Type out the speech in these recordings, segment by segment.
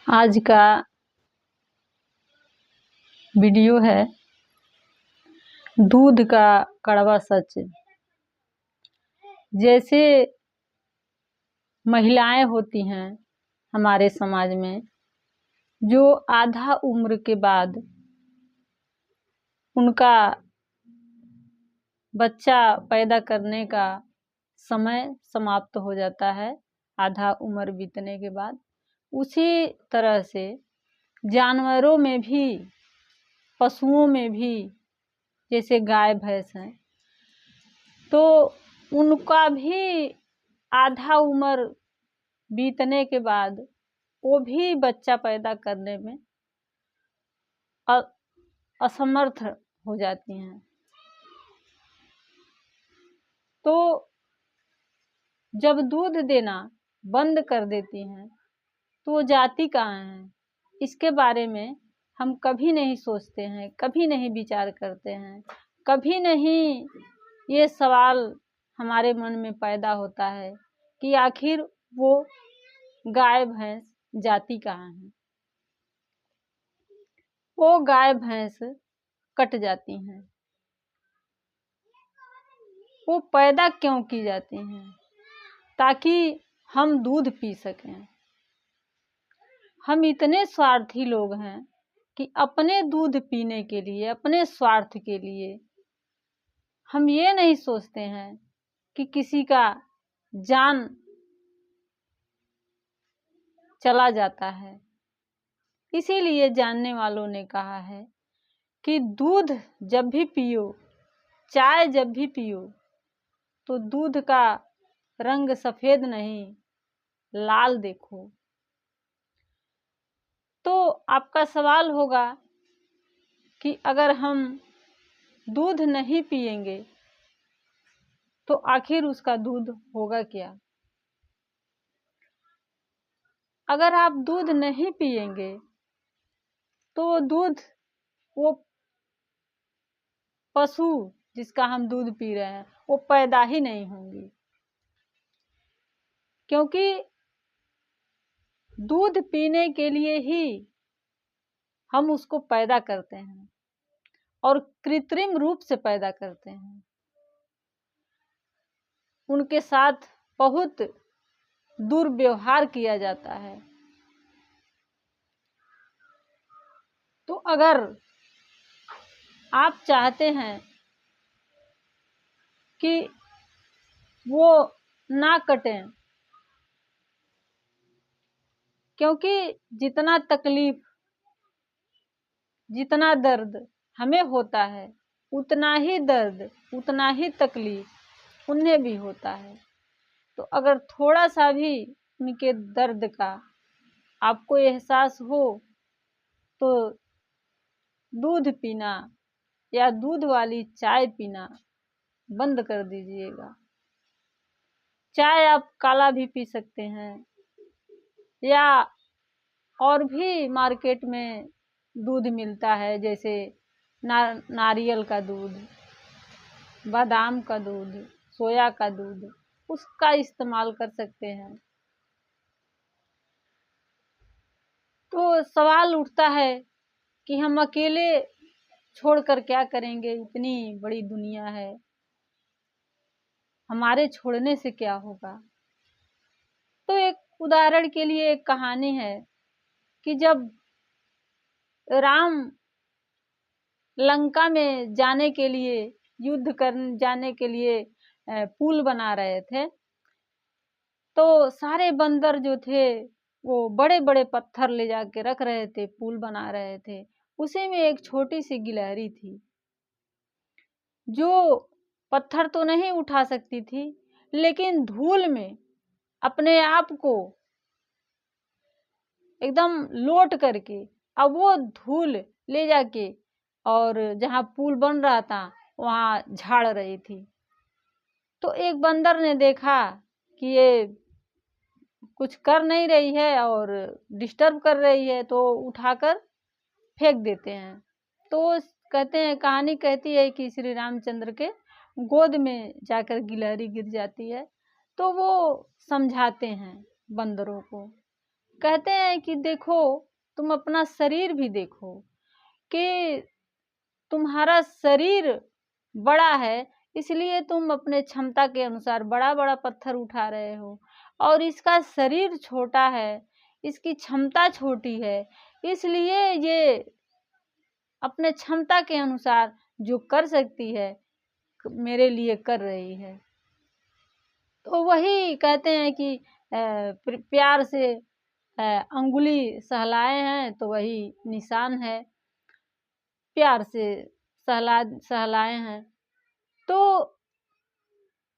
आज का वीडियो है दूध का कड़वा सच। जैसे महिलाएं होती हैं हमारे समाज में, जो आधा उम्र के बाद उनका बच्चा पैदा करने का समय समाप्त हो जाता है, आधा उम्र बीतने के बाद, उसी तरह से जानवरों में भी, पशुओं में भी, जैसे गाय भैंस हैं, तो उनका भी आधा उम्र बीतने के बाद वो भी बच्चा पैदा करने में असमर्थ हो जाती हैं। तो जब दूध देना बंद कर देती हैं तो वो जाती कहाँ है, इसके बारे में हम कभी नहीं सोचते हैं, कभी नहीं विचार करते हैं, कभी नहीं ये सवाल हमारे मन में पैदा होता है कि आखिर वो गाय भैंस जाती कहाँ है। वो गाय भैंस कट जाती हैं, वो पैदा क्यों की जाती हैं? ताकि हम दूध पी सकें। हम इतने स्वार्थी लोग हैं कि अपने दूध पीने के लिए, अपने स्वार्थ के लिए हम ये नहीं सोचते हैं कि किसी का जान चला जाता है। इसीलिए जानने वालों ने कहा है कि दूध जब भी पियो, चाय जब भी पियो, तो दूध का रंग सफेद नहीं, लाल देखो। तो आपका सवाल होगा कि अगर हम दूध नहीं पिएंगे तो आखिर उसका दूध होगा क्या? अगर आप दूध नहीं पिएंगे तो वो दूध, वो पशु जिसका हम दूध पी रहे हैं, वो पैदा ही नहीं होंगी। क्योंकि दूध पीने के लिए ही हम उसको पैदा करते हैं और कृत्रिम रूप से पैदा करते हैं। उनके साथ बहुत दुर्व्यवहार किया जाता है। तो अगर आप चाहते हैं कि वो ना कटें, क्योंकि जितना तकलीफ, जितना दर्द हमें होता है, उतना ही दर्द, उतना ही तकलीफ उन्हें भी होता है। तो अगर थोड़ा सा भी उनके दर्द का आपको एहसास हो तो दूध पीना या दूध वाली चाय पीना बंद कर दीजिएगा। चाय आप काला भी पी सकते हैं, या और भी मार्केट में दूध मिलता है, जैसे नारियल का दूध, बादाम का दूध, सोया का दूध, उसका इस्तेमाल कर सकते हैं। तो सवाल उठता है कि हम अकेले छोड़कर क्या करेंगे, इतनी बड़ी दुनिया है, हमारे छोड़ने से क्या होगा। तो एक उदाहरण के लिए एक कहानी है कि जब राम लंका में जाने के लिए, युद्ध करने जाने के लिए पुल बना रहे थे, तो सारे बंदर जो थे वो बड़े बड़े पत्थर ले जाके रख रहे थे, पुल बना रहे थे। उसी में एक छोटी सी गिलहरी थी जो पत्थर तो नहीं उठा सकती थी, लेकिन धूल में अपने आप को एकदम लोट करके अब वो धूल ले जाके और जहाँ पुल बन रहा था वहाँ झाड़ रही थी। तो एक बंदर ने देखा कि ये कुछ कर नहीं रही है और डिस्टर्ब कर रही है, तो उठाकर फेंक देते हैं। तो कहते हैं, कहानी कहती है कि श्री रामचंद्र के गोद में जाकर गिलहरी गिर जाती है। तो वो समझाते हैं बंदरों को कहते हैं कि देखो, तुम अपना शरीर भी देखो कि तुम्हारा शरीर बड़ा है, इसलिए तुम अपने क्षमता के अनुसार बड़ा-बड़ा पत्थर उठा रहे हो, और इसका शरीर छोटा है, इसकी क्षमता छोटी है, इसलिए ये अपने क्षमता के अनुसार जो कर सकती है, मेरे लिए कर रही है। तो वही कहते हैं कि प्यार से अंगुली सहलाए हैं तो वही निशान है, प्यार से सहलाए हैं तो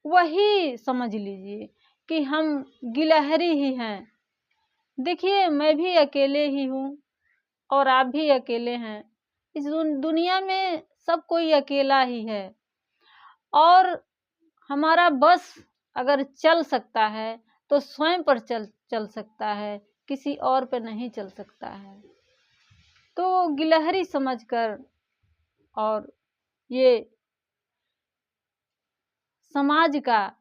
वही समझ लीजिए कि हम गिलहरी ही हैं। देखिए, मैं भी अकेले ही हूँ और आप भी अकेले हैं। इस दुनिया में सब कोई अकेला ही है, और हमारा बस अगर चल सकता है तो स्वयं पर चल सकता है, किसी और पे नहीं चल सकता है। तो गिलहरी समझकर, और ये समाज का,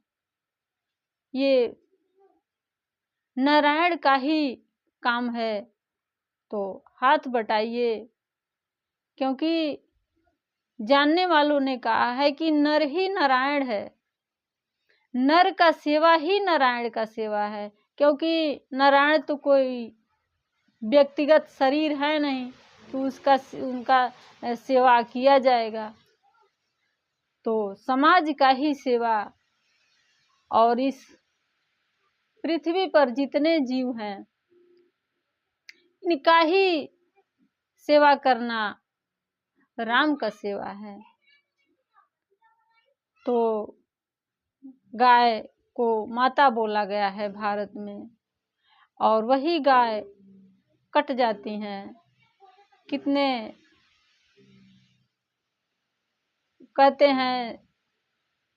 ये नारायण का ही काम है, तो हाथ बटाइए, क्योंकि जानने वालों ने कहा है कि नर ही नारायण है, नर का सेवा ही नारायण का सेवा है, क्योंकि नारायण तो कोई व्यक्तिगत शरीर है नहीं तो उनका सेवा किया जाएगा। तो समाज का ही सेवा, और इस पृथ्वी पर जितने जीव हैं इनका ही सेवा करना राम का सेवा है। तो गाय को माता बोला गया है भारत में, और वही गाय कट जाती हैं। कितने कहते हैं,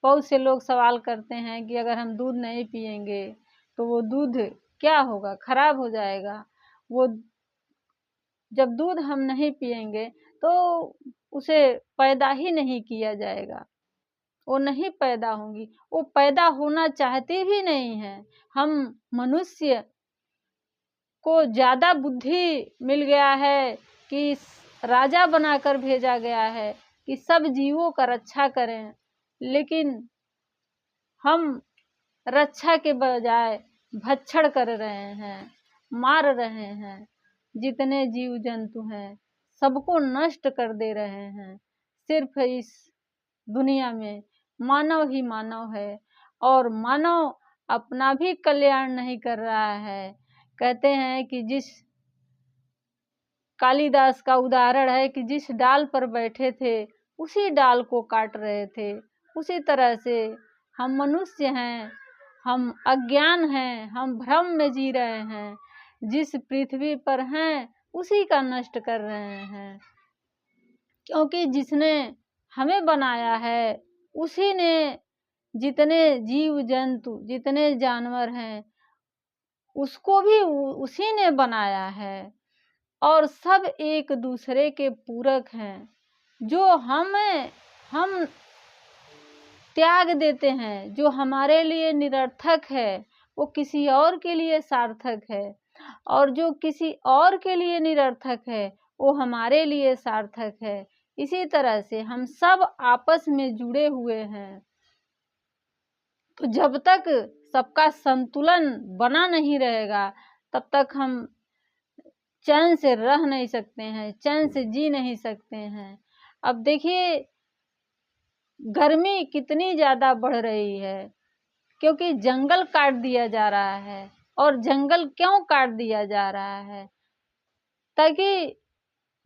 बहुत से लोग सवाल करते हैं कि अगर हम दूध नहीं पिएंगे तो वो दूध क्या होगा, खराब हो जाएगा। वो जब दूध हम नहीं पिएंगे तो उसे पैदा ही नहीं किया जाएगा, वो नहीं पैदा होंगी, वो पैदा होना चाहती भी नहीं है। हम मनुष्य को ज़्यादा बुद्धि मिल गया है कि राजा बनाकर भेजा गया है कि सब जीवों का रक्षा करें, लेकिन हम रक्षा के बजाय भक्षण कर रहे हैं, मार रहे हैं। जितने जीव जंतु हैं सबको नष्ट कर दे रहे हैं। सिर्फ इस दुनिया में मानव ही मानव है, और मानव अपना भी कल्याण नहीं कर रहा है। कहते हैं कि जिस कालिदास का उदाहरण है कि जिस डाल पर बैठे थे उसी डाल को काट रहे थे। उसी तरह से हम मनुष्य हैं, हम अज्ञान हैं, हम भ्रम में जी रहे हैं, जिस पृथ्वी पर हैं उसी का नष्ट कर रहे हैं, क्योंकि जिसने हमें बनाया है उसी ने जितने जीव जंतु, जितने जानवर हैं, उसको भी उसी ने बनाया है, और सब एक दूसरे के पूरक हैं। जो हम त्याग देते हैं, जो हमारे लिए निरर्थक है वो किसी और के लिए सार्थक है, और जो किसी और के लिए निरर्थक है वो हमारे लिए सार्थक है। इसी तरह से हम सब आपस में जुड़े हुए हैं। तो जब तक सबका संतुलन बना नहीं रहेगा तब तक हम चैन से रह नहीं सकते हैं, चैन से जी नहीं सकते हैं। अब देखिए, गर्मी कितनी ज़्यादा बढ़ रही है, क्योंकि जंगल काट दिया जा रहा है। और जंगल क्यों काट दिया जा रहा है? ताकि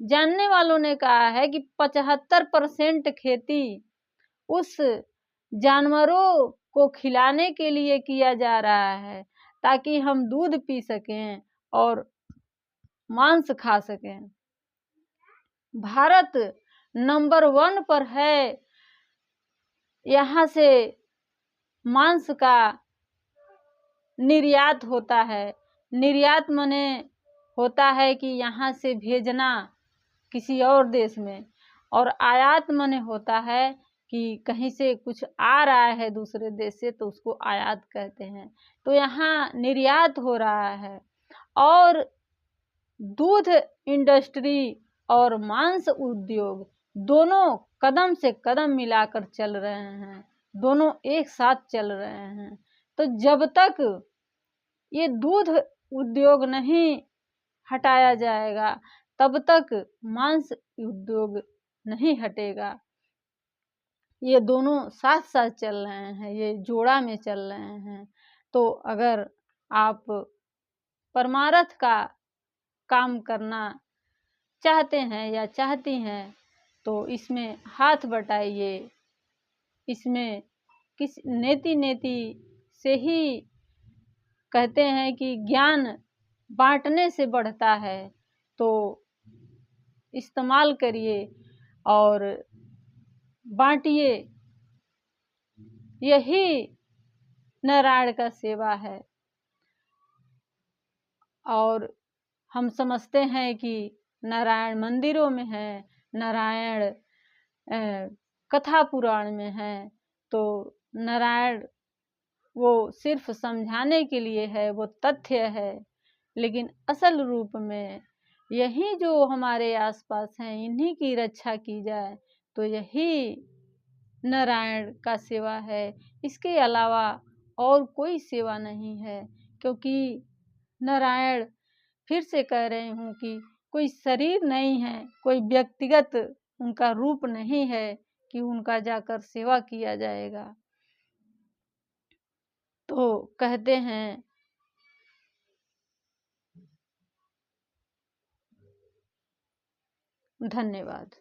जानने वालों ने कहा है कि 75% खेती उस जानवरों को खिलाने के लिए किया जा रहा है, ताकि हम दूध पी सकें और मांस खा सकें। भारत नंबर 1 पर है। यहाँ से मांस का निर्यात होता है। निर्यात माने होता है कि यहाँ से भेजना किसी और देश में, और आयात माने होता है कि कहीं से कुछ आ रहा है दूसरे देश से तो उसको आयात कहते हैं। तो यहाँ निर्यात हो रहा है, और दूध इंडस्ट्री और मांस उद्योग दोनों कदम से कदम मिलाकर चल रहे हैं, दोनों एक साथ चल रहे हैं। तो जब तक ये दूध उद्योग नहीं हटाया जाएगा तब तक मांस उद्योग नहीं हटेगा। ये दोनों साथ साथ चल रहे हैं, ये जोड़ा में चल रहे हैं। तो अगर आप परमार्थ का काम करना चाहते हैं या चाहती हैं तो इसमें हाथ बटाइए। इसमें किस नेति नेति से ही कहते हैं कि ज्ञान बांटने से बढ़ता है, तो इस्तेमाल करिए और बांटिए। यही नारायण का सेवा है। और हम समझते हैं कि नारायण मंदिरों में है, नारायण कथा पुराण में है, तो नारायण वो सिर्फ समझाने के लिए है, वो तथ्य है। लेकिन असल रूप में यही जो हमारे आसपास हैं इन्हीं की रक्षा की जाए तो यही नारायण का सेवा है। इसके अलावा और कोई सेवा नहीं है, क्योंकि नारायण, फिर से कह रही हूँ कि कोई शरीर नहीं है, कोई व्यक्तिगत उनका रूप नहीं है कि उनका जाकर सेवा किया जाएगा। तो कहते हैं धन्यवाद।